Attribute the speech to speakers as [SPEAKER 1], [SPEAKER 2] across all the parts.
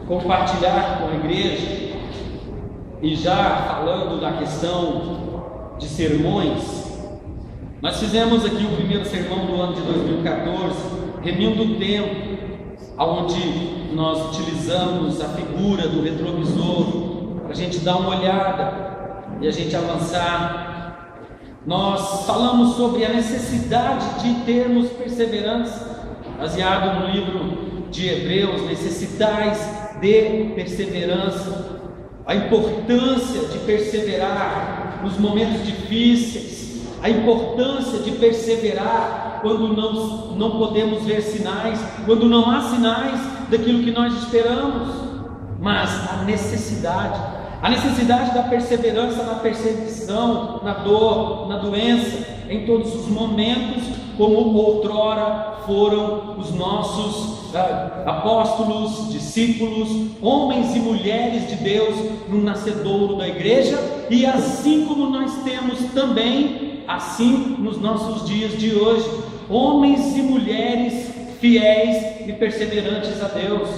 [SPEAKER 1] compartilhar com a igreja, e já falando da questão de sermões, nós fizemos aqui o primeiro sermão do ano de 2014, Remindo o Tempo, onde nós utilizamos a figura do retrovisor para a gente dar uma olhada e a gente avançar. Nós falamos sobre a necessidade de termos perseverança, baseado no livro de Hebreus, necessitais de perseverança, a importância de perseverar nos momentos difíceis, a importância de perseverar quando não podemos ver sinais, quando não há sinais daquilo que nós esperamos, mas a necessidade da perseverança na perseguição, na dor, na doença, em todos os momentos, como outrora foram os nossos apóstolos, discípulos, homens e mulheres de Deus no nascedouro da igreja, e assim como nós temos também, assim nos nossos dias de hoje, homens e mulheres fiéis e perseverantes a Deus.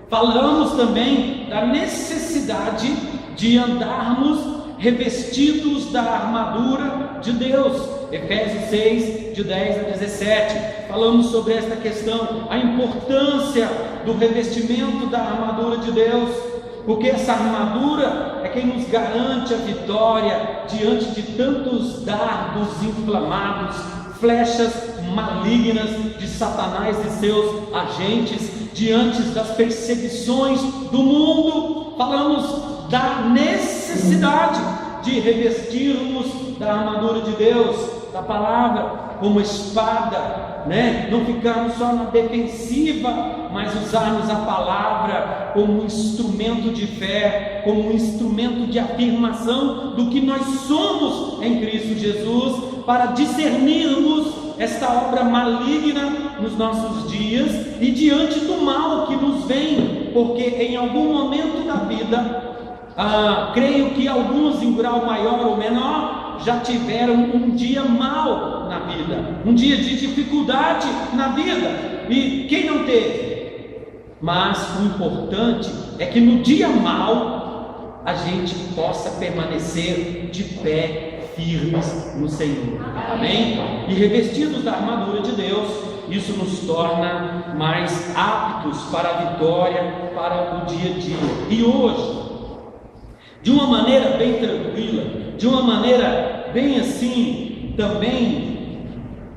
[SPEAKER 1] Falamos também da necessidade de andarmos revestidos da armadura de Deus, Efésios 6, de 10 a 17, falamos sobre esta questão, a importância do revestimento da armadura de Deus, porque essa armadura é quem nos garante a vitória diante de tantos dardos inflamados, flechas malignas de Satanás e seus agentes, diante das perseguições do mundo. Falamos da necessidade de revestirmos da armadura de Deus, da palavra, como espada, não ficarmos só na defensiva, mas usarmos a palavra como um instrumento de fé, como um instrumento de afirmação do que nós somos em Cristo Jesus, para discernirmos esta obra maligna nos nossos dias e diante do mal que nos vem, porque em algum momento da vida, creio que alguns em grau maior ou menor já tiveram um dia mau na vida, um dia de dificuldade na vida, e quem não teve? Mas o importante é que no dia mau a gente possa permanecer de pé, firmes no Senhor, amém? E revestidos da armadura de Deus, isso nos torna mais aptos para a vitória, para o dia a dia. E hoje, de uma maneira bem tranquila, de uma maneira bem assim, também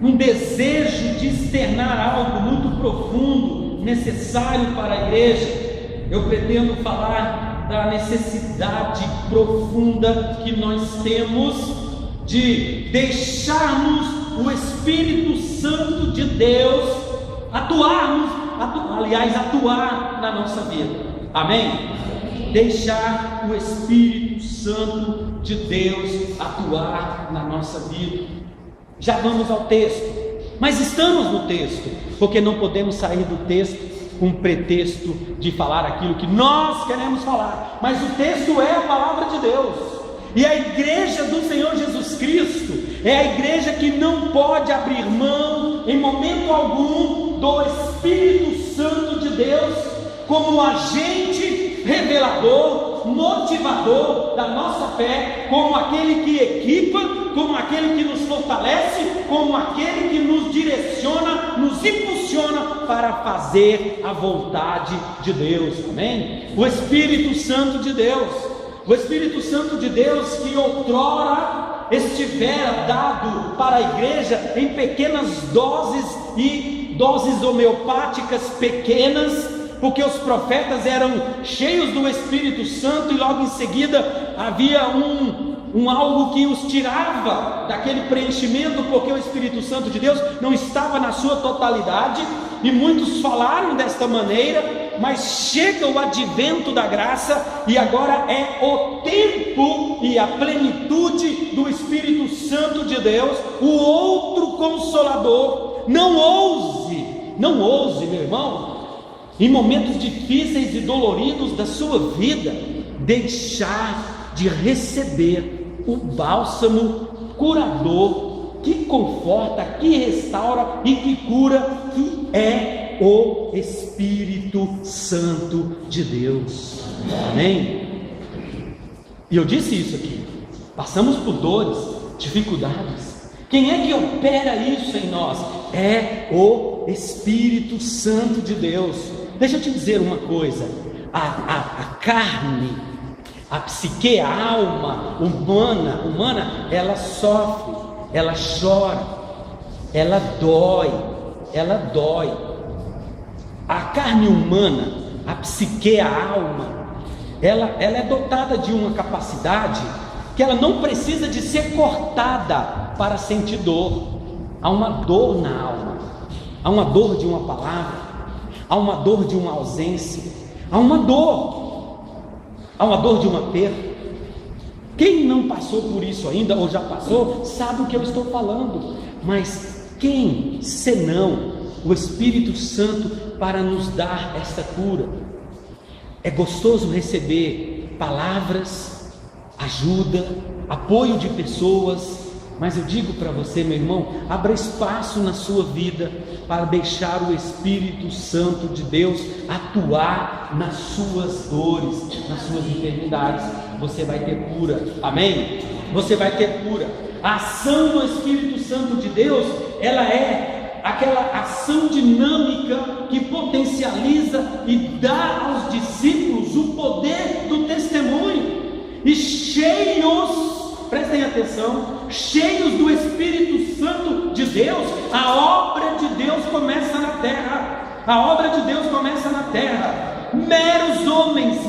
[SPEAKER 1] um desejo de externar algo muito profundo, necessário para a igreja, eu pretendo falar da necessidade profunda que nós temos de deixarmos o Espírito Santo de Deus atuar na nossa vida, amém? Deixar o Espírito Santo de Deus atuar na nossa vida. Já vamos ao texto, mas estamos no texto, porque não podemos sair do texto com o pretexto de falar aquilo que nós queremos falar, mas o texto é a palavra de Deus, e a igreja do Senhor Jesus Cristo é a igreja que não pode abrir mão em momento algum do Espírito Santo de Deus como agente revelador, motivador da nossa fé, como aquele que equipa, como aquele que nos fortalece, como aquele que nos direciona, nos impulsiona para fazer a vontade de Deus, amém? O Espírito Santo de Deus, o Espírito Santo de Deus que outrora estivera dado para a igreja em pequenas doses, e doses homeopáticas pequenas, porque os profetas eram cheios do Espírito Santo, e logo em seguida havia algo que os tirava daquele preenchimento, porque o Espírito Santo de Deus não estava na sua totalidade, e muitos falaram desta maneira, mas chega o advento da graça, e agora é o tempo e a plenitude do Espírito Santo de Deus, o outro Consolador. Não ouse, meu irmão, em momentos difíceis e doloridos da sua vida, deixar de receber o bálsamo curador que conforta, que restaura e que cura, que é o Espírito Santo de Deus. Amém? E eu disse isso aqui. Passamos por dores, dificuldades. Quem é que opera isso em nós? É o Espírito Santo de Deus. Deixa eu te dizer uma coisa: a carne, a psique, a alma humana, ela sofre, ela chora, ela dói. A carne humana, a psique, a alma, ela é dotada de uma capacidade que ela não precisa de ser cortada para sentir dor. Há uma dor na alma, há uma dor de uma palavra, há uma dor de uma ausência, há uma dor de uma perda. Quem não passou por isso ainda, ou já passou, sabe o que eu estou falando. Mas quem, senão o Espírito Santo, para nos dar esta cura? É gostoso receber palavras, ajuda, apoio de pessoas, mas eu digo para você, meu irmão, abra espaço na sua vida para deixar o Espírito Santo de Deus atuar nas suas dores, nas suas enfermidades. Você vai ter cura, amém? Você vai ter cura. A ação do Espírito Santo de Deus, ela é aquela ação dinâmica que potencializa e dá aos discípulos o poder do testemunho. E cheios, prestem atenção, cheios do Espírito Santo de Deus, a obra de Deus começa na terra. A obra de Deus começa na terra. Meros homens,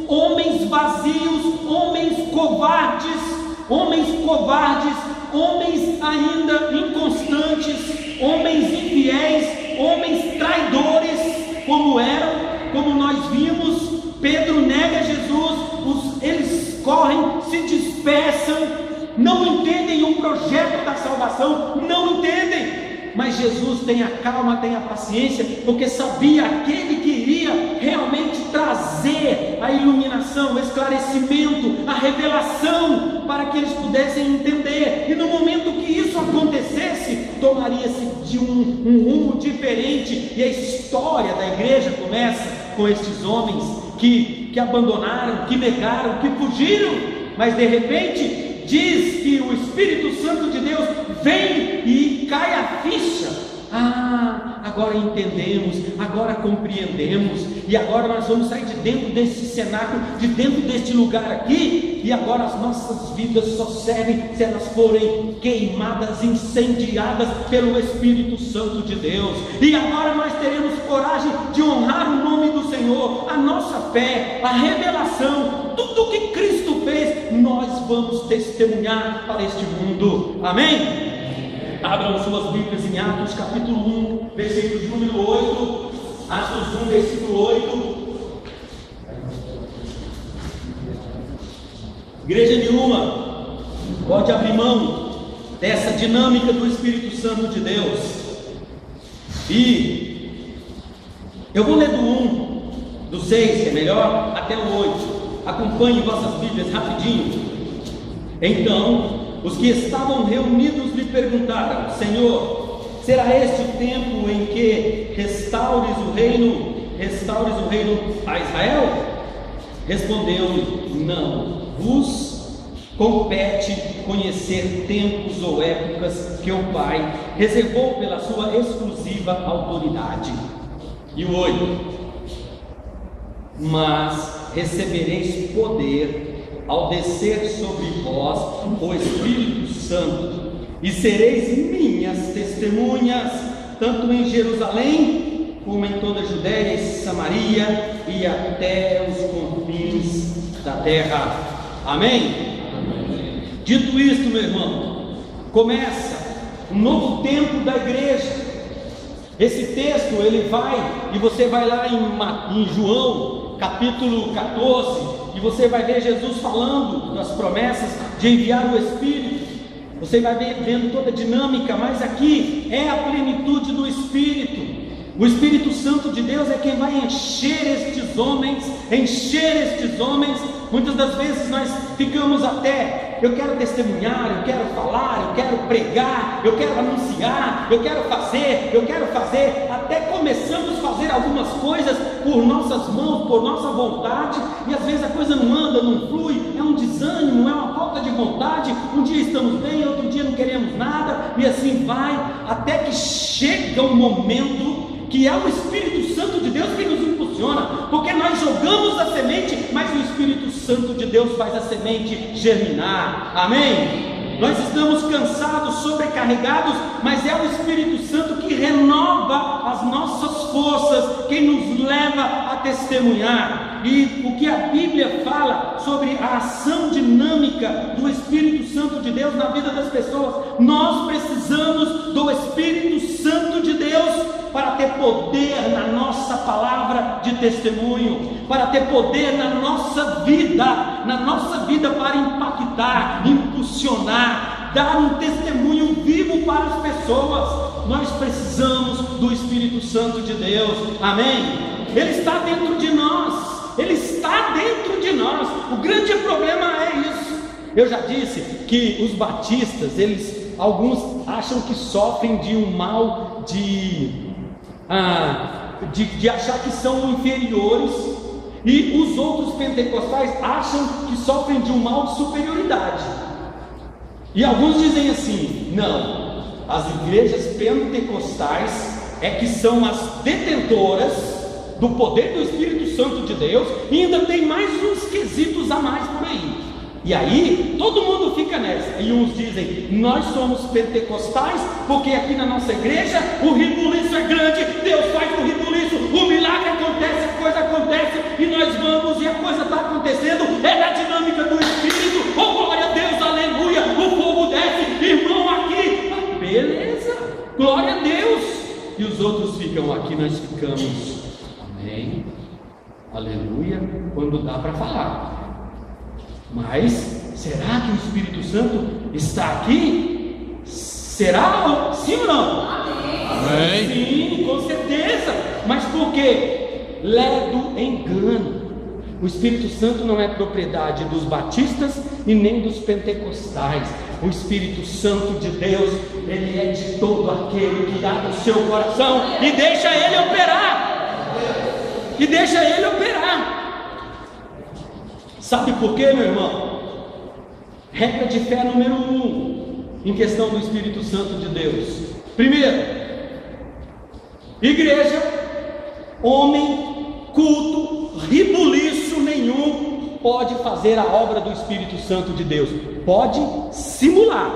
[SPEAKER 1] homens vazios, homens covardes, homens ainda inconstantes, homens infiéis, homens traidores, como nós vimos. Pedro nega Jesus, eles correm, se dispersam, não entendem o projeto da salvação, não entendem. Mas Jesus tem a calma, tem a paciência, porque sabia aquele que iria realmente trazer a iluminação, o esclarecimento, a revelação, para que eles pudessem entender. E no momento que isso acontecesse, tomaria-se de um rumo diferente. E a história da igreja começa com estes homens que abandonaram, que negaram, que fugiram, mas de repente diz que o Espírito Santo de Deus vem e cai a ficha. Agora entendemos, agora compreendemos, e agora nós vamos sair de dentro desse cenáculo, de dentro deste lugar aqui, e agora as nossas vidas só servem se elas forem queimadas, incendiadas pelo Espírito Santo de Deus. E agora nós teremos coragem de honrar o nome do Senhor, a nossa fé, a revelação, tudo o que Cristo fez, nós vamos testemunhar para este mundo. Amém? Abram suas Bíblias em Atos capítulo 1, versículo de número 8. Atos 1, versículo 8. Igreja nenhuma pode abrir mão dessa dinâmica do Espírito Santo de Deus. E eu vou ler do 1, do 6, que é melhor, até o 8. Acompanhe vossas Bíblias rapidinho. Então os que estavam reunidos lhe perguntaram: Senhor, será este o tempo em que restaures o reino a Israel? Respondeu-lhe: Não vos compete conhecer tempos ou épocas que o Pai reservou pela sua exclusiva autoridade. E o 8: Mas recebereis poder ao descer sobre vós o Espírito Santo, e sereis minhas testemunhas, tanto em Jerusalém, como em toda a Judéia e Samaria, e até os confins da terra. Amém? Amém. Dito isto, meu irmão, começa um novo tempo da igreja. Esse texto, ele vai, e você vai lá em João, capítulo 14, e você vai ver Jesus falando das promessas de enviar o Espírito. Você vai vendo toda a dinâmica, mas aqui é a plenitude do Espírito. O Espírito Santo de Deus é quem vai encher estes homens Muitas das vezes nós ficamos até, eu quero testemunhar, eu quero falar, eu quero pregar, eu quero anunciar, eu quero fazer, até começamos a fazer algumas coisas por nossas mãos, por nossa vontade, e às vezes a coisa não anda, não flui, é um desânimo, é uma falta de vontade. Um dia estamos bem, outro dia não queremos nada, e assim vai, até que chega um momento que é o Espírito Santo de Deus que nos impulsiona, porque nós jogamos a semente, mas o Espírito Santo de Deus faz a semente germinar. Amém? Nós estamos cansados, sobrecarregados, mas é o Espírito Santo que renova as nossas forças, quem nos leva a testemunhar. E o que a Bíblia fala sobre a ação dinâmica do Espírito Santo de Deus na vida das pessoas, nós precisamos do Espírito Santo de Deus para ter poder na nossa palavra de testemunho, para ter poder na nossa vida para impactar, impulsionar, dar um testemunho vivo para as pessoas. Nós precisamos do Espírito Santo de Deus. Amém? Ele está dentro de nós. Ele está dentro de nós. O grande problema é isso. Eu já disse que os batistas, alguns acham que sofrem de um mal de achar que são inferiores, e os outros pentecostais acham que sofrem de um mal de superioridade. E alguns dizem assim: não, as igrejas pentecostais é que são as detentoras do poder do Espírito Santo de Deus, e ainda tem mais uns quesitos a mais por aí. E aí todo mundo fica nessa, e uns dizem: nós somos pentecostais porque aqui na nossa igreja o rebuliço é grande, Deus faz o rebuliço, o milagre acontece, a coisa acontece, e nós vamos e a coisa está acontecendo, é na dinâmica do Espírito. Oh, glória a Deus, aleluia, o fogo desce, irmão, aqui, beleza, glória a Deus. E os outros ficam, aqui nós ficamos, amém, aleluia, quando dá para falar. Mas será que o Espírito Santo está aqui? Será? Sim ou não? Amém. Sim, com certeza. Mas por quê? Ledo engano. O Espírito Santo não é propriedade dos batistas e nem dos pentecostais. O Espírito Santo de Deus, ele é de todo aquele que dá no seu coração e deixa ele operar. E deixa ele operar. Sabe por quê, meu irmão? Regra de fé número 1 em questão do Espírito Santo de Deus. Primeiro, igreja, homem, culto, rebuliço nenhum pode fazer a obra do Espírito Santo de Deus. Pode simular,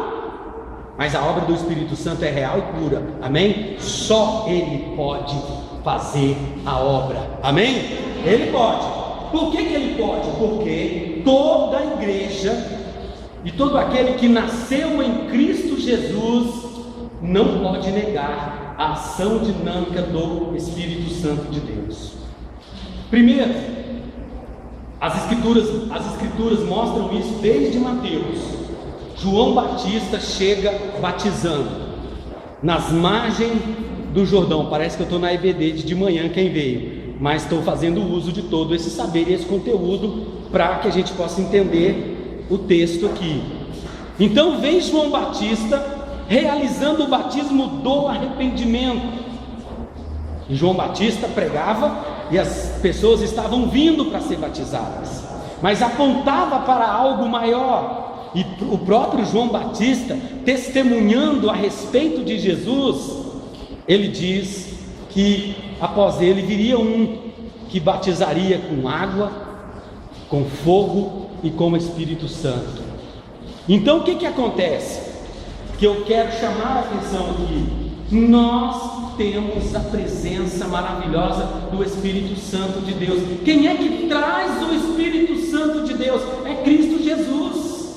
[SPEAKER 1] mas a obra do Espírito Santo é real e pura. Amém? Só Ele pode fazer a obra. Amém? Ele pode. Por que ele pode? Porque toda a igreja e todo aquele que nasceu em Cristo Jesus não pode negar a ação dinâmica do Espírito Santo de Deus. Primeiro, as escrituras mostram isso desde Mateus. João Batista chega batizando nas margens do Jordão. Parece que eu estou na EBD de manhã, quem veio, mas estou fazendo uso de todo esse saber e esse conteúdo para que a gente possa entender o texto aqui. Então vem João Batista realizando o batismo do arrependimento, e João Batista pregava e as pessoas estavam vindo para ser batizadas, mas apontava para algo maior. E o próprio João Batista, testemunhando a respeito de Jesus, ele diz que após ele viria um que batizaria com água, com fogo e com o Espírito Santo. Então o que acontece? Que eu quero chamar a atenção aqui. Nós temos a presença maravilhosa do Espírito Santo de Deus. Quem é que traz o Espírito Santo de Deus? É Cristo Jesus.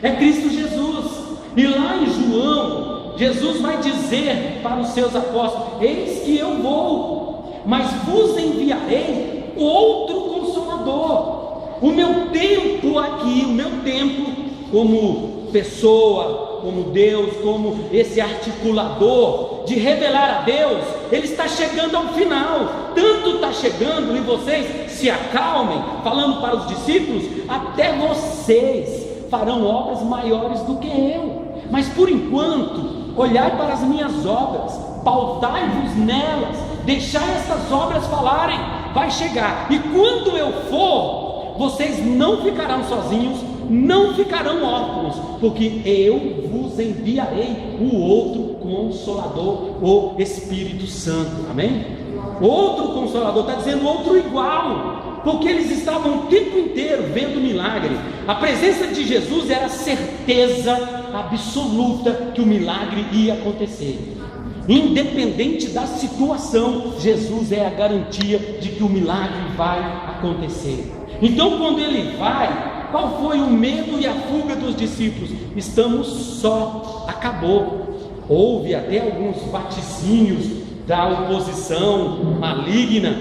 [SPEAKER 1] É Cristo Jesus. E lá em João, Jesus vai dizer para os seus apóstolos: eis que eu vou, mas vos enviarei outro Consolador. O meu tempo aqui, o meu tempo como pessoa, como Deus, como esse articulador de revelar a Deus, ele está chegando ao final. Tanto está chegando, e vocês se acalmem, falando para os discípulos, até vocês farão obras maiores do que eu. Mas por enquanto, olhai para as minhas obras, pautai-vos nelas, deixai essas obras falarem. Vai chegar, e quando eu for, vocês não ficarão sozinhos, não ficarão órfãos, porque eu vos enviarei o outro Consolador, o Espírito Santo. Amém? Outro Consolador, está dizendo outro igual, porque eles estavam o tempo inteiro vendo milagre. A presença de Jesus era a certeza absoluta que o milagre ia acontecer. Independente da situação, Jesus é a garantia de que o milagre vai acontecer. Então, quando ele vai, qual foi o medo e a fuga dos discípulos? Estamos só, acabou. Houve até alguns vaticínios da oposição maligna,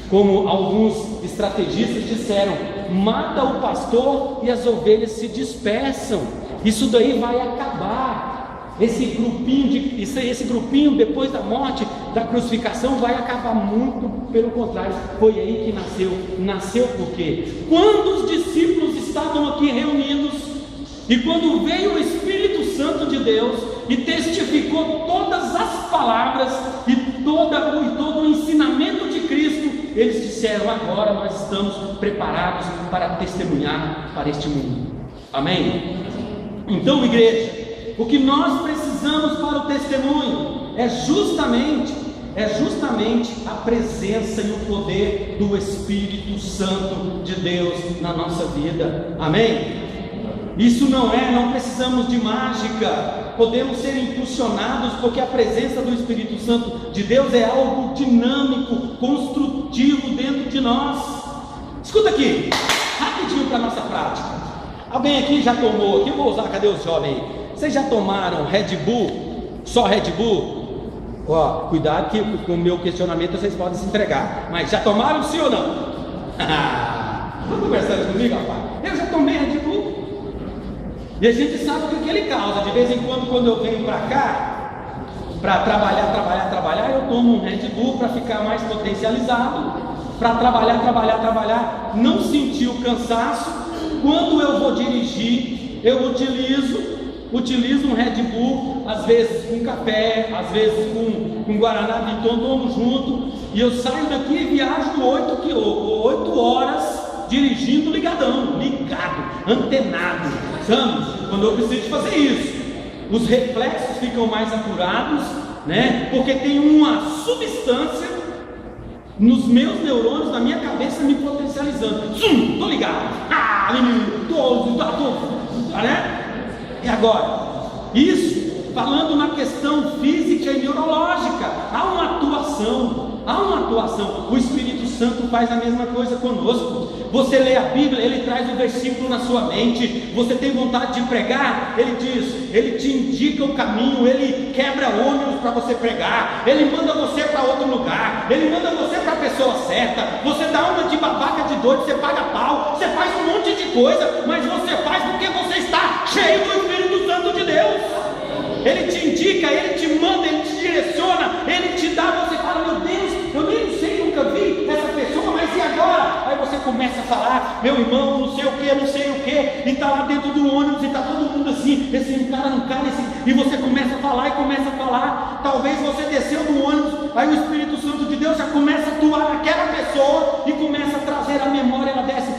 [SPEAKER 1] como alguns estrategistas disseram: mata o pastor e as ovelhas se dispersam. Isso daí vai acabar. Esse grupinho depois da morte, da crucificação, vai acabar. Muito pelo contrário, foi aí que nasceu por quê? Quando os discípulos estavam aqui reunidos, e quando veio o Espírito Santo de Deus e testificou todas as palavras e todo o ensinamento de Cristo, eles disseram: agora nós estamos preparados para testemunhar para este mundo. Amém? Então, igreja, o que nós precisamos para o testemunho é justamente a presença e o poder do Espírito Santo de Deus na nossa vida. Amém? Isso não precisamos de mágica, podemos ser impulsionados, porque a presença do Espírito Santo de Deus é algo dinâmico, construtivo dentro de nós. Escuta aqui, rapidinho para a nossa prática. Alguém aqui já tomou, aqui eu vou usar, cadê os jovens aí? Vocês já tomaram Red Bull? Só Red Bull? Ó, cuidado que com o meu questionamento vocês podem se entregar. Mas já tomaram, sim ou não? Estão conversando comigo, rapaz? Eu já tomei Red Bull. E a gente sabe o que ele causa. De vez em quando eu venho para cá, para trabalhar, eu tomo um Red Bull para ficar mais potencializado, para trabalhar, não sentir o cansaço. Quando eu vou dirigir, eu utilizo um Red Bull, às vezes com café, às vezes com Guaraná Viton, tomo junto, e eu saio daqui e viajo 8 horas dirigindo ligado, antenado, sabe? Quando eu preciso fazer isso, os reflexos ficam mais apurados, né? Porque tem uma substância nos meus neurônios, na minha cabeça, me potencializando. Tô ligado, né? E agora, isso falando na questão física e neurológica, há uma atuação. O Espírito Santo faz a mesma coisa conosco. Você lê a Bíblia, ele traz o versículo na sua mente. Você tem vontade de pregar, ele diz, ele te indica o caminho, ele quebra ônibus para você pregar, ele manda você para outro lugar, ele manda você para a pessoa certa. Você dá uma de babaca, de doido, você paga pau, você faz um monte de coisa, mas você faz porque você está cheio do Espírito Santo de Deus. Ele te indica, ele te manda, ele te direciona, ele te dá. Você fala: meu Deus, eu nem sei, nunca vi essa pessoa, mas e agora? Aí você começa a falar: meu irmão, não sei o que, e está lá dentro do ônibus, e está todo mundo assim, esse cara não cai, e você começa a falar, talvez você desceu do ônibus, aí o Espírito Santo de Deus já começa a atuar naquela pessoa, e começa a trazer a memória, ela desce,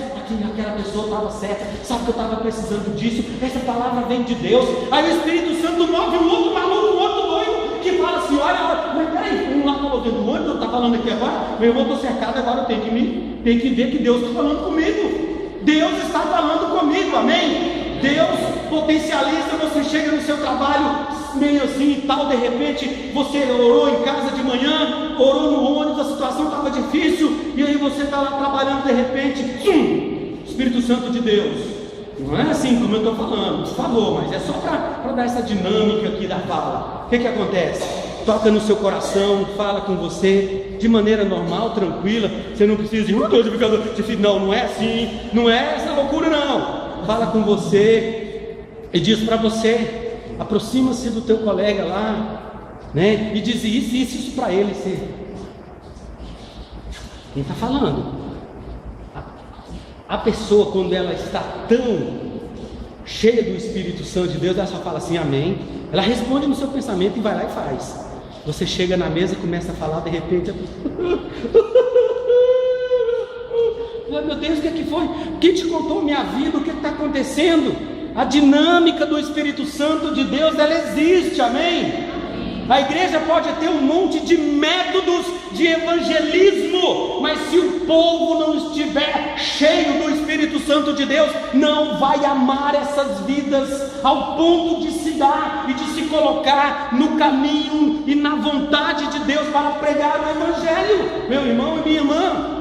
[SPEAKER 1] aquela pessoa estava certa, sabe que eu estava precisando disso, essa palavra vem de Deus. Aí o Espírito Santo move um outro maluco, um outro doido, que fala assim: olha, mas peraí, um lá falou dentro do ônibus, está falando aqui agora, meu irmão, estou cercado, agora eu tenho que ver que Deus está falando comigo. Deus está falando comigo, amém? Deus potencializa. Você chega no seu trabalho meio assim e tal, de repente você orou em casa de manhã, orou no ônibus, a situação estava difícil, e aí você está lá trabalhando, de repente, Espírito Santo de Deus. Não é assim como eu estou falando, por favor, mas é só para dar essa dinâmica aqui da fala. O que acontece? Toca no seu coração, fala com você de maneira normal, tranquila. Você não precisa de não é assim, não é essa loucura não. Fala com você e diz para você, aproxima-se do teu colega lá, né? E diz isso para ele.
[SPEAKER 2] Quem está falando? A pessoa, quando ela está tão cheia do Espírito Santo de Deus, ela só fala assim, amém. Ela responde no seu pensamento e vai lá e faz. Você chega na mesa e começa a falar, de repente, meu Deus, o que foi? Quem te contou minha vida? O que está acontecendo? A dinâmica do Espírito Santo de Deus, ela existe, amém? A igreja pode ter um monte de métodos de evangelismo, mas se o povo não estiver cheio do Espírito Santo de Deus, não vai amar essas vidas ao ponto de se dar e de se colocar no caminho e na vontade de Deus para pregar o Evangelho. Meu irmão e minha irmã,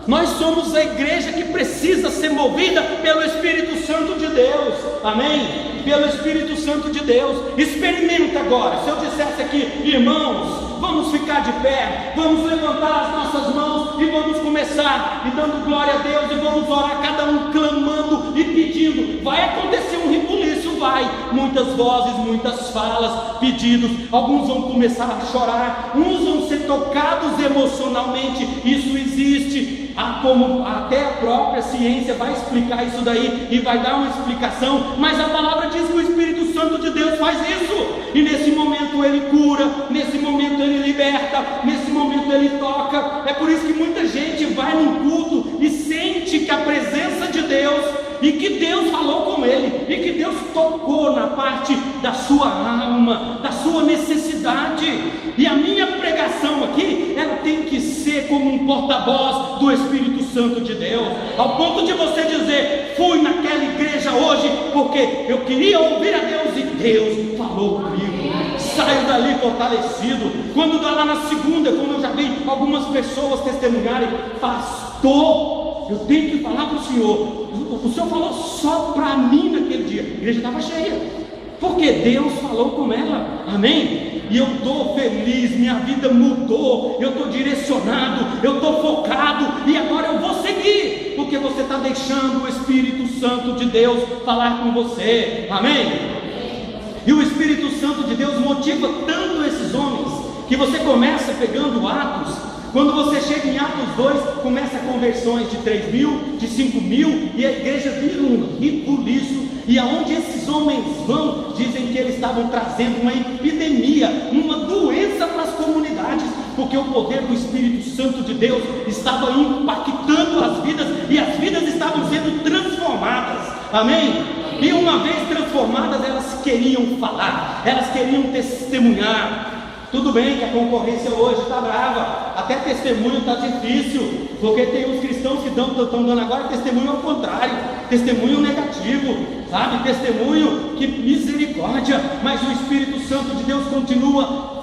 [SPEAKER 2] nós somos a igreja que precisa ser movida pelo Espírito Santo de Deus, amém? Pelo Espírito Santo de Deus. Experimenta agora. Se eu dissesse aqui, irmãos, vamos ficar de pé, vamos levantar as nossas mãos e vamos começar e dando glória a Deus, e vamos orar, cada um clamando e pedindo. Vai acontecer um rebuliço, vai, muitas vozes, muitas falas, pedidos, alguns vão começar a chorar, uns vão ser tocados emocionalmente, isso existe. Como até a própria ciência vai explicar isso daí e vai dar uma explicação, mas a palavra diz que o Espírito Santo de Deus faz isso, e nesse momento ele cura, nesse momento ele liberta, nesse momento ele toca. É por isso que muita gente vai num culto e sente que a presença de Deus, e que Deus falou com ele, e que Deus tocou na parte da sua alma, da sua necessidade. E a minha pregação aqui, ela tem que ser como um porta-voz do Espírito Santo de Deus, ao ponto de você dizer, fui naquela igreja hoje, porque eu queria ouvir a Deus, e Deus falou comigo, saio dali fortalecido. Quando dá lá na segunda, como eu já vi algumas pessoas testemunharem, pastor, eu tenho que falar para o senhor, o senhor falou só para mim naquele dia, a igreja estava cheia, porque Deus falou com ela, amém? E eu estou feliz, minha vida mudou, eu estou direcionado, eu estou focado, e agora eu vou seguir, porque você está deixando o Espírito Santo de Deus falar com você, amém? E o Espírito Santo de Deus motiva tanto esses homens, que você começa pegando Atos. Quando você chega em Atos 2, começa conversões de 3.000, de 5.000, e a igreja vira um rebuliço, e aonde esses homens vão, dizem que eles estavam trazendo uma epidemia, uma doença para as comunidades, porque o poder do Espírito Santo de Deus estava impactando as vidas, e as vidas estavam sendo transformadas, amém? E uma vez transformadas, elas queriam falar, elas queriam testemunhar. Tudo bem que a concorrência hoje está brava, até testemunho está difícil, porque tem uns cristãos que estão dando agora testemunho ao contrário, testemunho negativo, sabe? Testemunho que misericórdia, mas o Espírito Santo de Deus continua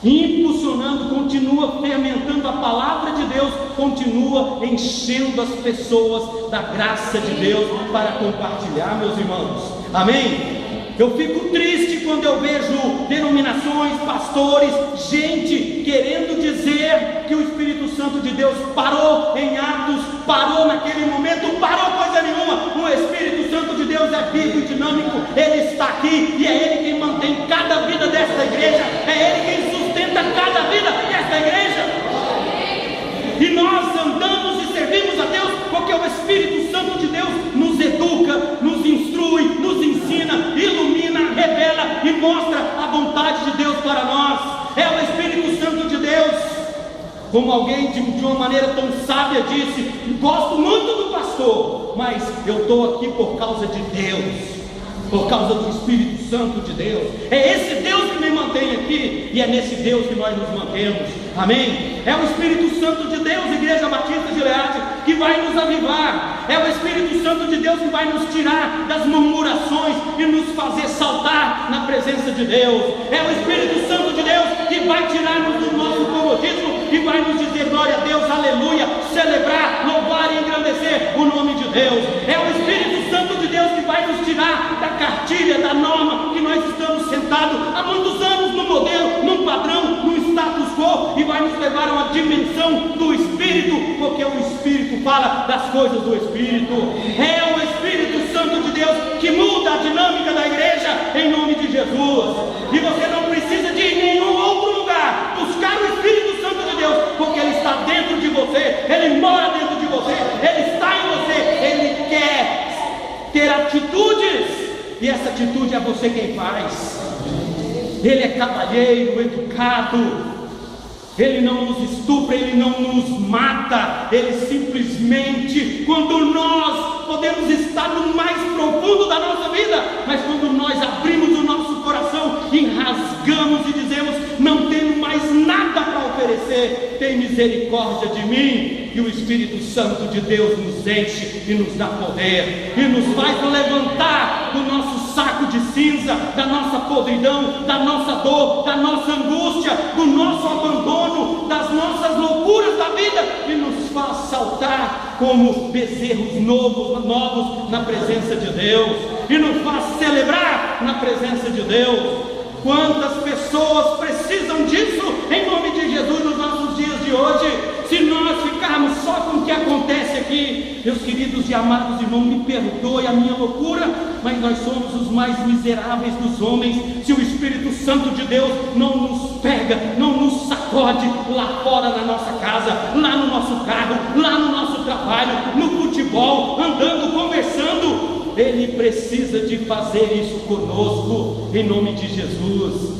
[SPEAKER 2] impulsionando, continua fermentando a palavra de Deus, continua enchendo as pessoas da graça de Deus para compartilhar, meus irmãos, amém? Eu fico triste quando eu vejo denominações, pastores, gente querendo dizer que o Espírito Santo de Deus parou em Atos, parou naquele momento, parou coisa nenhuma. O Espírito Santo de Deus é vivo e dinâmico, ele está aqui, e é ele quem mantém cada vida desta igreja, é ele quem sustenta cada vida desta igreja. E nós andamos e servimos a Deus porque o Espírito Santo de Deus nos educa, nos instrui, nos ensina, ilumina, revela e mostra a vontade de Deus para nós. É o Espírito Santo de Deus. Como alguém de uma maneira tão sábia disse, gosto muito do pastor, mas eu estou aqui por causa de Deus, por causa do Espírito Santo de Deus. É esse Deus que me mantém aqui, e é nesse Deus que nós nos mantemos, amém? É o Espírito Santo de Deus, Igreja Batista de Learte, que vai nos avivar. É o Espírito Santo de Deus que vai nos tirar das murmurações e nos fazer saltar na presença de Deus. É o Espírito Santo de Deus que vai tirar-nos do nosso comodismo e vai nos dizer glória a Deus, aleluia, celebrar, louvar e engrandecer o nome de Deus. É o Espírito Santo de Deus que vai nos tirar da cartilha, da norma que nós estamos sentados há muitos anos no modelo, num padrão, num status quo, e vai nos levar a uma dimensão do Espírito, porque o Espírito fala das coisas do Espírito. É o Espírito Santo de Deus que muda a dinâmica da igreja em nome de Jesus. E você não precisa de ir em nenhum outro lugar buscar o Espírito Santo de Deus, porque ele está dentro de você, Ele mora dentro de você, Ele está em você, Ele quer ter atitudes, e essa atitude é você quem faz. Ele é cavalheiro, educado, Ele não nos estupra, Ele não nos mata, Ele simplesmente, quando nós podemos estar no mais profundo da nossa vida, mas quando nós abrimos o nosso coração e rasgamos e dizemos: não tenho mais nada para oferecer, tem misericórdia de mim, e o Espírito Santo de Deus nos enche e nos dá poder, e nos faz levantar do nosso saco de cinza, da nossa podridão, da nossa dor, da nossa angústia, do nosso abandono, das nossas loucuras da vida, e nos faz saltar como bezerros novos na presença de Deus, e nos faz celebrar na presença de Deus. Quantas pessoas precisam disso em nome de Jesus nos nossos dias de hoje? Se nós ficarmos só com o que acontece aqui, meus queridos e amados irmãos, me perdoe a minha loucura, mas nós somos os mais miseráveis dos homens, se o Espírito Santo de Deus não nos pega, não nos sacode lá fora na nossa casa, lá no nosso carro, lá no nosso trabalho, no futebol, andando, conversando. Ele precisa de fazer isso conosco, em nome de Jesus.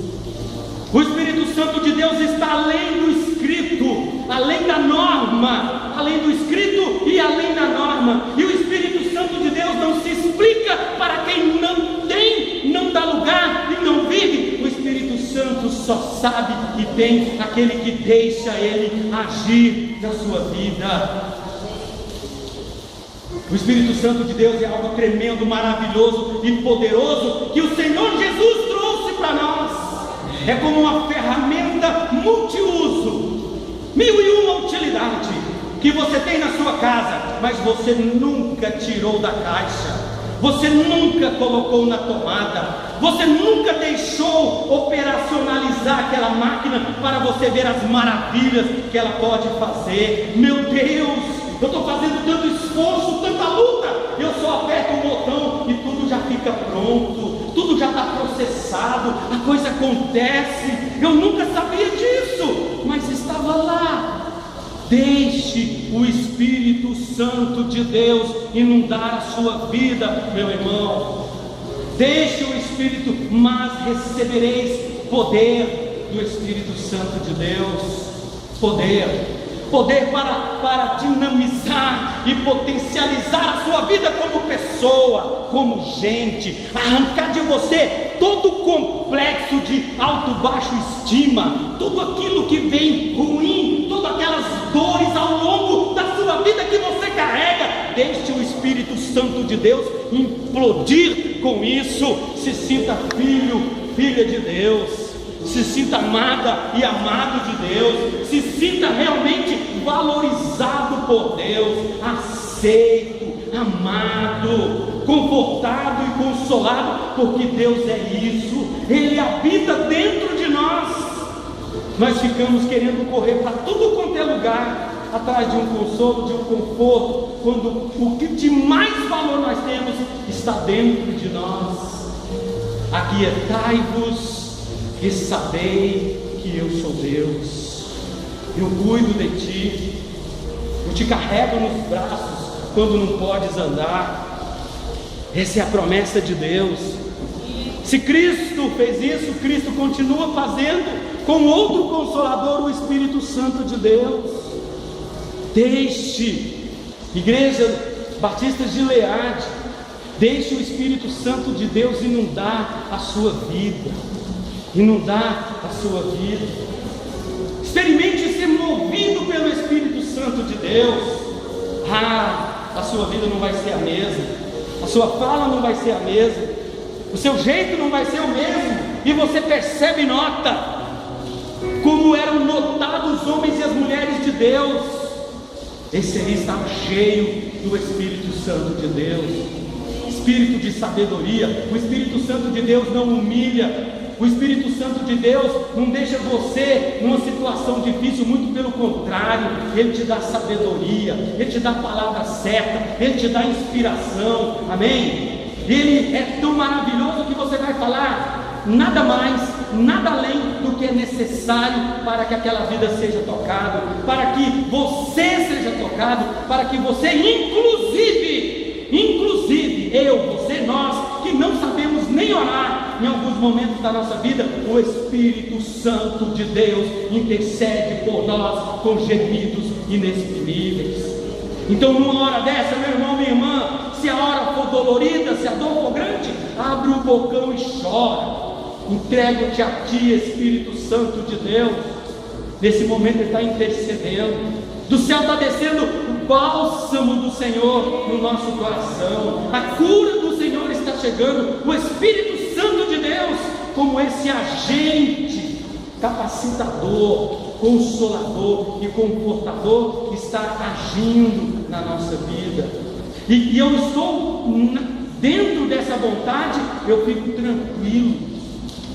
[SPEAKER 2] O Espírito Santo de Deus está além do escrito, além da norma, além do escrito e além da norma. E o Espírito Santo de Deus não se explica para quem não tem, não dá lugar e não vive. O Espírito Santo só sabe e tem aquele que deixa ele agir na sua vida. O Espírito Santo de Deus é algo tremendo, maravilhoso e poderoso que o Senhor Jesus trouxe para nós. É como uma ferramenta multiuso, 1001 utilidade que você tem na sua casa, mas você nunca tirou da caixa, você nunca colocou na tomada, você nunca deixou operacionalizar aquela máquina para você ver as maravilhas que ela pode fazer. Meu Deus! Eu estou fazendo tanto esforço, tanta luta, eu só aperto o botão e tudo já fica pronto, tudo já está processado, a coisa acontece. Eu nunca sabia disso, mas estava lá. Deixe o Espírito Santo de Deus inundar a sua vida, meu irmão. Deixe o Espírito, mas recebereis poder do Espírito Santo de Deus. Poder para dinamizar e potencializar a sua vida como pessoa, como gente, arrancar de você todo o complexo de alto-baixo estima, tudo aquilo que vem ruim, todas aquelas dores ao longo da sua vida que você carrega. Deixe o Espírito Santo de Deus implodir com isso. Se sinta filho, filha de Deus. Se sinta amada e amado de Deus, se sinta realmente valorizado por Deus, aceito, amado, confortado e consolado, porque Deus é isso, Ele habita dentro de nós. Nós ficamos querendo correr para tudo quanto é lugar, atrás de um consolo, de um conforto, quando o que de mais valor nós temos está dentro de nós. Aquietai-vos e sabei que eu sou Deus, eu cuido de ti, eu te carrego nos braços quando não podes andar. Essa é a promessa de Deus. Se Cristo fez isso, Cristo continua fazendo com outro Consolador, o Espírito Santo de Deus. Deixe, Igreja Batista de Leade, deixe o Espírito Santo de Deus inundar a sua vida. Inundar a sua vida. Experimente ser movido pelo Espírito Santo de Deus. A sua vida não vai ser a mesma, a sua fala não vai ser a mesma, o seu jeito não vai ser o mesmo. E você percebe e nota como eram notados os homens e as mulheres de Deus. Esse aí estava cheio do Espírito Santo de Deus, espírito de sabedoria. O Espírito Santo de Deus não humilha. O Espírito Santo de Deus não deixa você numa situação difícil, muito pelo contrário, Ele te dá sabedoria, Ele te dá a palavra certa, Ele te dá inspiração, amém? Ele é tão maravilhoso que você vai falar nada mais nada além do que é necessário para que aquela vida seja tocada, para que você seja tocado, para que você, inclusive eu, você, nós, que não sabemos nem orar em alguns momentos da nossa vida, o Espírito Santo de Deus intercede por nós com gemidos inexprimíveis. Então, numa hora dessa, meu irmão, minha irmã, se a hora for dolorida, se a dor for grande, abre o bocão e chora. Entrego-te a ti, Espírito Santo de Deus. Nesse momento ele está intercedendo. Do céu está descendo o bálsamo do Senhor no nosso coração. A cura do Senhor está chegando. O Espírito Santo de Deus, como esse agente capacitador, consolador e confortador, está agindo na nossa vida. E eu estou dentro dessa vontade, eu fico tranquilo.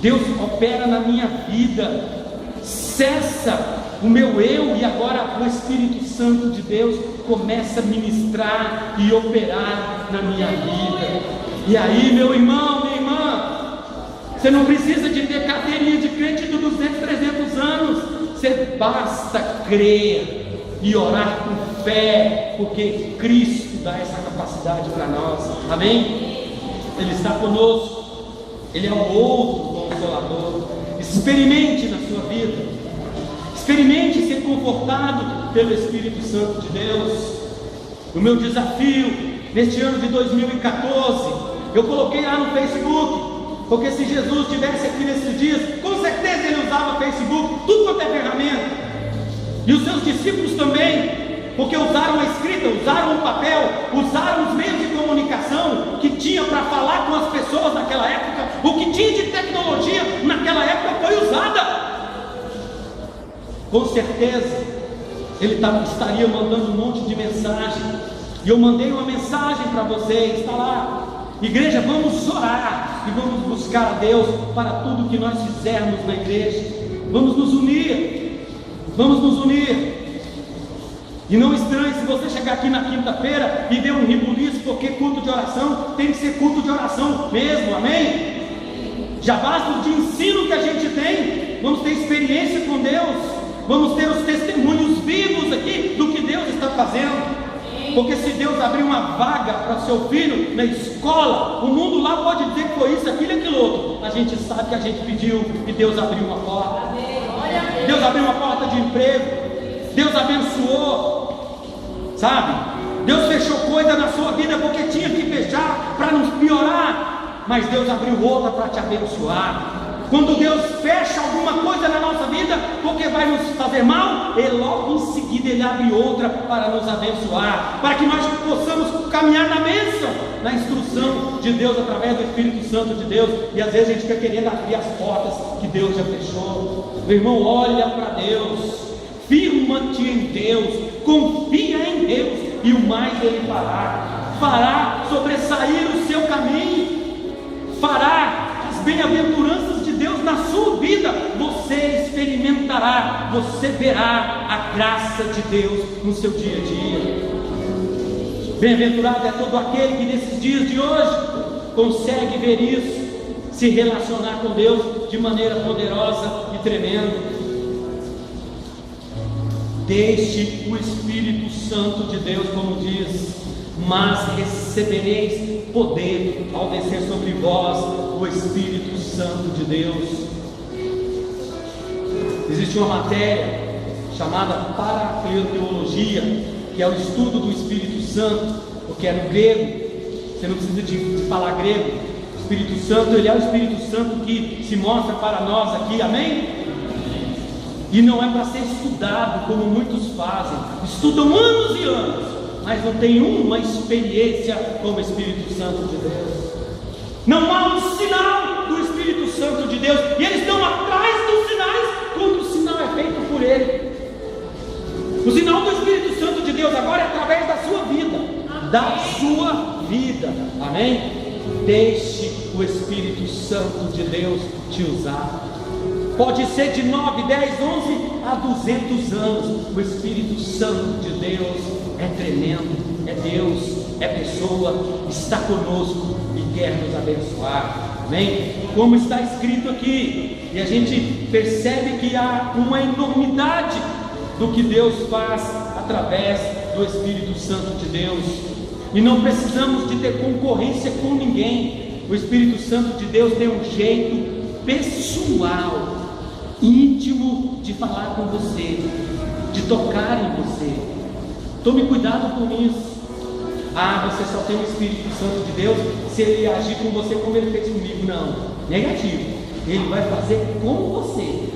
[SPEAKER 2] Deus opera na minha vida, cessa o meu eu, e agora o Espírito Santo de Deus começa a ministrar e operar na minha vida. E aí, meu irmão, minha irmã, você não precisa de ter carteirinha de crente de 200, 300 anos, você basta crer e orar com fé, porque Cristo dá essa capacidade para nós, amém? Ele está conosco, Ele é o outro Consolador. Experimente na sua vida, experimente ser confortado pelo Espírito Santo de Deus. O meu desafio neste ano de 2014, eu coloquei lá no Facebook, porque se Jesus estivesse aqui nesses dias, com certeza ele usava Facebook, tudo quanto é ferramenta, e os seus discípulos também, porque usaram a escrita, usaram o papel, usaram os meios de comunicação que tinha para falar com as pessoas naquela época. O que tinha de tecnologia naquela época foi usada. Com certeza ele estaria mandando um monte de mensagem, e eu mandei uma mensagem para vocês, está lá: igreja, vamos orar e vamos buscar a Deus para tudo que nós fizermos na igreja. Vamos nos unir, vamos nos unir. E não estranhe se você chegar aqui na quinta-feira e ver um rebuliço, porque culto de oração tem que ser culto de oração mesmo, amém? Já basta o de ensino que a gente tem, vamos ter experiência com Deus, vamos ter os testemunhos vivos aqui do que Deus está fazendo. Porque se Deus abrir uma vaga para seu filho na escola, o mundo lá pode dizer que foi isso, aquilo e aquilo outro. A gente sabe que a gente pediu e Deus abriu uma porta. Deus abriu uma porta de emprego. Deus abençoou, sabe? Deus fechou coisa na sua vida porque tinha que fechar para não piorar, mas Deus abriu outra para te abençoar. Quando Deus fecha alguma coisa na nossa vida porque vai nos fazer mal, Ele logo em seguida Ele abre outra para nos abençoar, para que nós possamos caminhar na bênção, na instrução de Deus através do Espírito Santo de Deus. E às vezes a gente fica querendo abrir as portas que Deus já fechou. Meu irmão, olha para Deus, firma-te em Deus, confia em Deus, e o mais Ele fará sobressair o seu caminho, fará as bem-aventuranças de Deus na sua vida. Você experimentará, você verá a graça de Deus no seu dia a dia. Bem-aventurado é todo aquele que nesses dias de hoje consegue ver isso, se relacionar com Deus de maneira poderosa e tremenda. Deixe o Espírito Santo de Deus, como diz: mas recebereis poder ao descer sobre vós o Espírito Santo de Deus. Existe uma matéria chamada paracleteologia, que é o estudo do Espírito Santo, porque é no grego. Você não precisa de falar grego. O Espírito Santo, ele é o Espírito Santo que se mostra para nós aqui, amém? E não é para ser estudado como muitos fazem, estudam anos e anos, mas não tem uma experiência com o Espírito Santo de Deus. Não há um sinal do Espírito Santo de Deus, e eles estão atrás dos sinais, quando o sinal é feito por Ele. O sinal do Espírito Santo de Deus agora é através da sua vida, da sua vida, amém? Deixe o Espírito Santo de Deus te usar. Pode ser de 9, 10, 11 a 200 anos. O Espírito Santo de Deus é tremendo, é Deus, é pessoa, está conosco e quer nos abençoar. Amém? Como está escrito aqui, e a gente percebe que há uma enormidade do que Deus faz através do Espírito Santo de Deus, e não precisamos de ter concorrência com ninguém. O Espírito Santo de Deus tem um jeito pessoal, íntimo de falar com você, de tocar em você. Tome cuidado com isso. Você só tem o Espírito Santo de Deus se ele agir com você como ele fez comigo. Não, negativo. Ele vai fazer com você,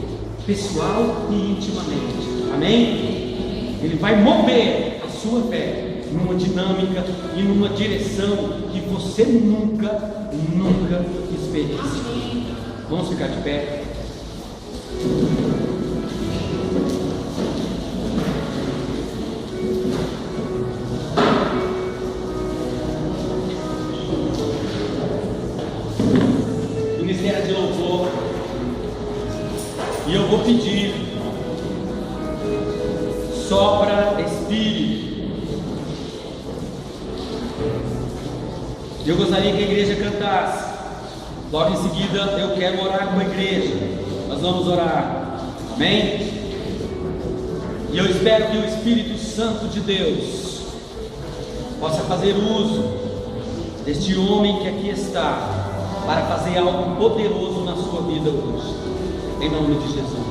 [SPEAKER 2] pessoal e intimamente. Amém? Ele vai mover a sua fé numa dinâmica e numa direção que você nunca experienciou. Vamos ficar de pé. Ministério de louvor, e eu vou pedir: sopra Espírito. Eu gostaria que a igreja cantasse. Logo em seguida eu quero orar com a igreja. Nós vamos orar. Amém? E eu espero que o Espírito Santo de Deus possa fazer uso deste homem que aqui está, para fazer algo poderoso na sua vida hoje, em nome de Jesus.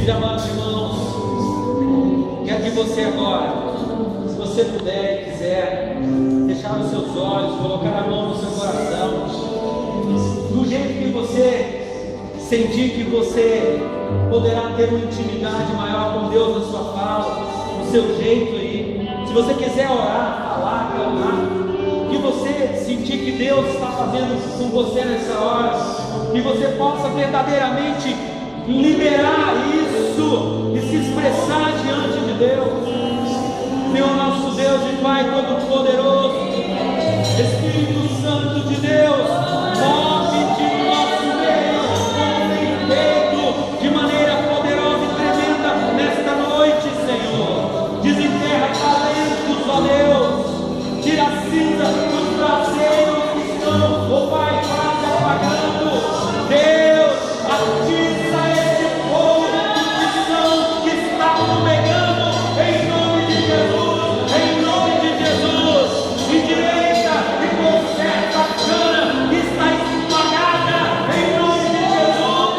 [SPEAKER 1] Meus amados irmãos, quero que você agora, se você puder e quiser, fechar os seus olhos, colocar a mão no seu coração, do jeito que você sentir que você poderá ter uma intimidade maior com Deus na sua fala, no seu jeito aí. Se você quiser orar, falar, clamar, que você sentir que Deus está fazendo com você nessa hora, que você possa verdadeiramente liberar isso e se expressar diante de Deus. Senhor nosso Deus e Pai Todo-Poderoso, Espírito Santo de Deus, move-te no nosso meio, como tem feito de maneira poderosa e tremenda nesta noite, Senhor. Desenterra talentos, ó Deus, tira a cinza dos braseiros que estão, ó Pai, quase apagando. Deus, atiça esse fogo de missão que está fumegando, em nome de Jesus, em nome de Jesus. Endireita e conserta a cana que está espalhada, em nome de Jesus.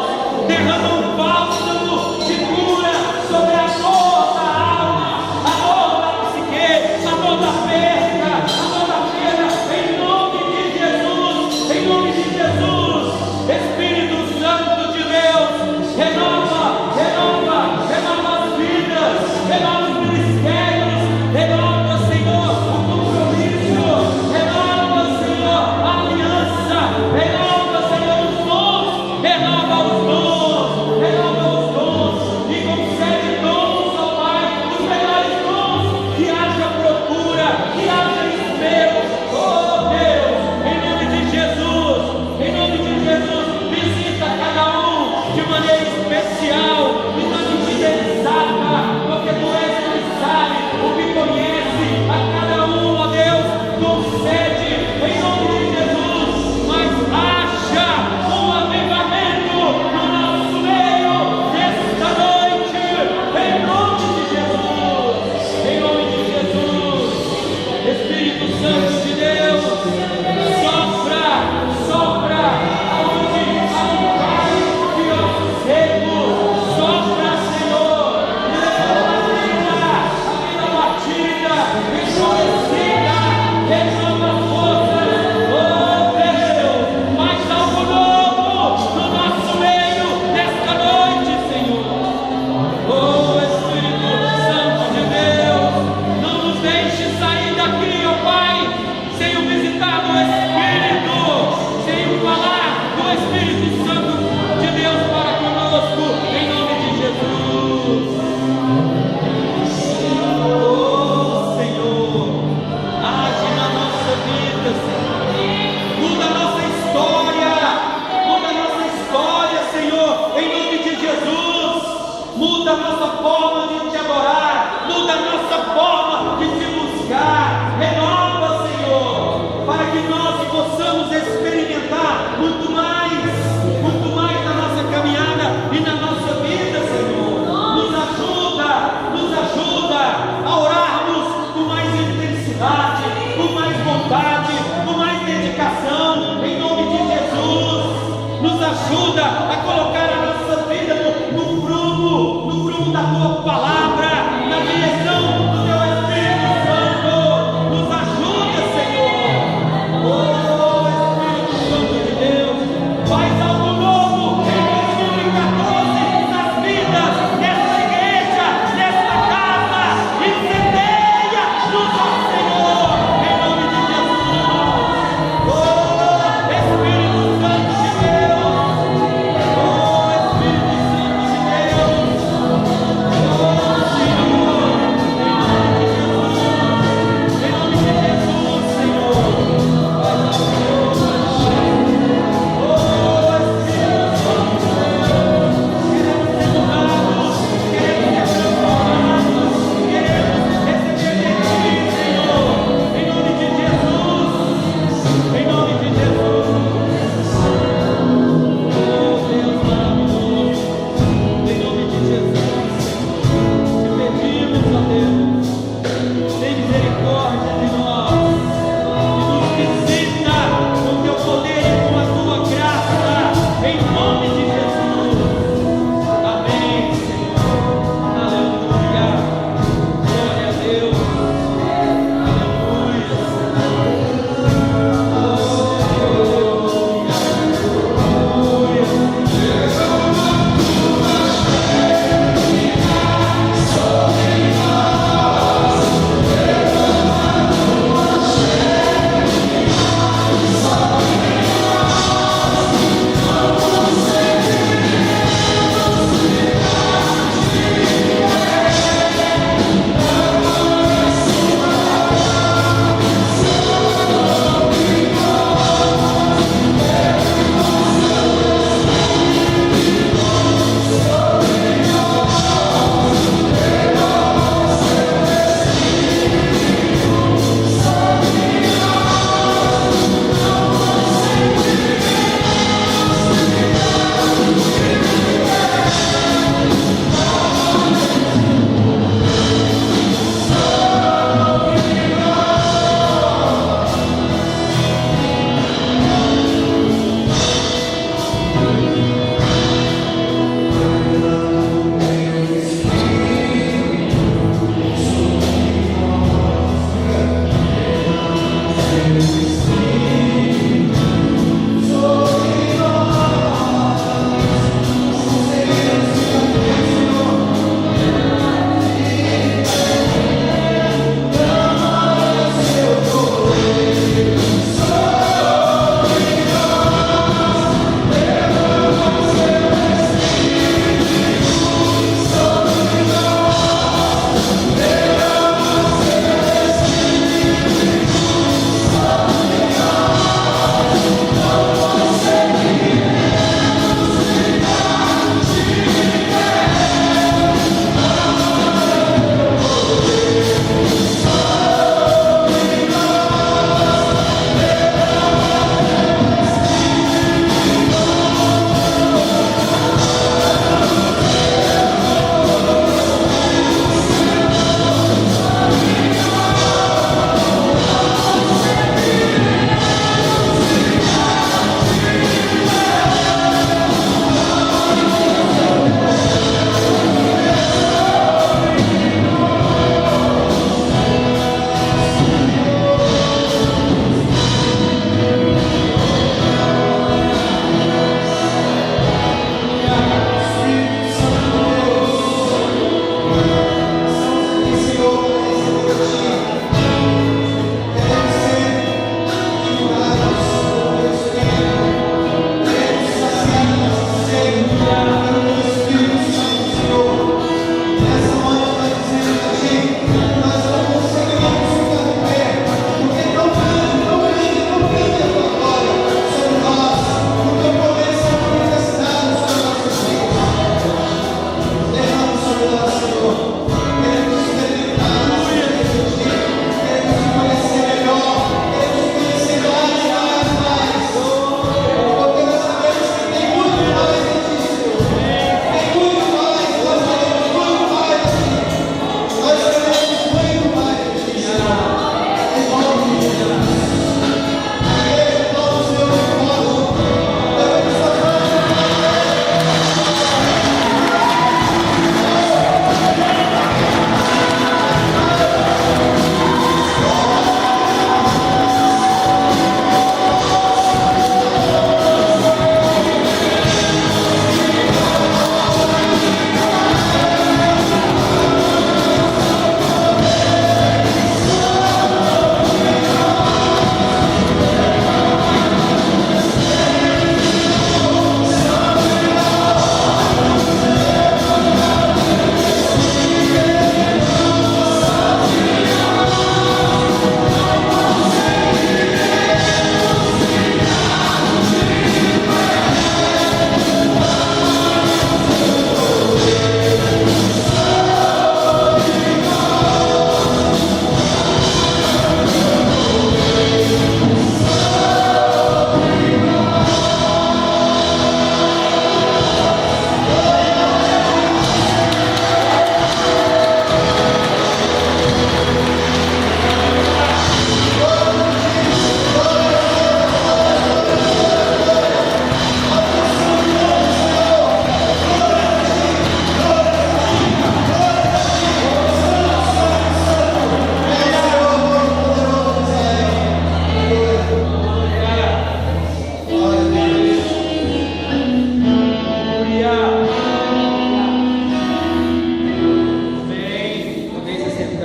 [SPEAKER 1] Derrama um bálsamo de cura sobre a dor da alma, a dor da psique, a dor da perda, a dor da perda, em nome de Jesus, em nome de Jesus. Espírito Santo de Deus, renova, renova, renova as vidas, renova os ministérios, renova, Senhor, o compromisso, renova, Senhor, a aliança, renova, Senhor, os dons, renova os dons, renova os dons, e concede dons, ó Pai, os melhores dons, que haja procura, que haja espero, oh Deus, em nome de Jesus, em nome de Jesus, visita cada um de maneira especial, e na medida exata, porque tu és o que sabe, o que conhece a cada um, ó Deus, concede em nome de Jesus, mas haja um avivamento no nosso meio nesta noite, em nome de Jesus, em nome de Jesus. Espírito Santo de Deus, sopra, sopra, aonde há um vale de ossos secos, sopra, Senhor, leva a vida batida, endurecida, renova forças, oh Deus, faz algo novo no nosso meio nesta noite, Senhor. Oh Espírito Santo de Deus, não nos deixe sair daqui, ó Pai, sem o visitar do Espírito, sem o falar do Espírito Santo de Deus para conosco, em nome de Jesus. Oh Senhor, age na nossa vida, Senhor. Muda a nossa história, Senhor, em nome de Jesus. Muda a nossa forma de te adorar, muda a nossa forma de te buscar. Renova, Senhor, para que nós possamos experimentar muito mais na nossa caminhada e na nossa vida, Senhor. Nos ajuda a orarmos com mais intensidade, com mais vontade, com mais dedicação, em nome de Jesus. Nos ajuda a colocar a nossa vida no prumo da tua palavra.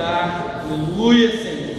[SPEAKER 1] orar. Aleluia, Senhor.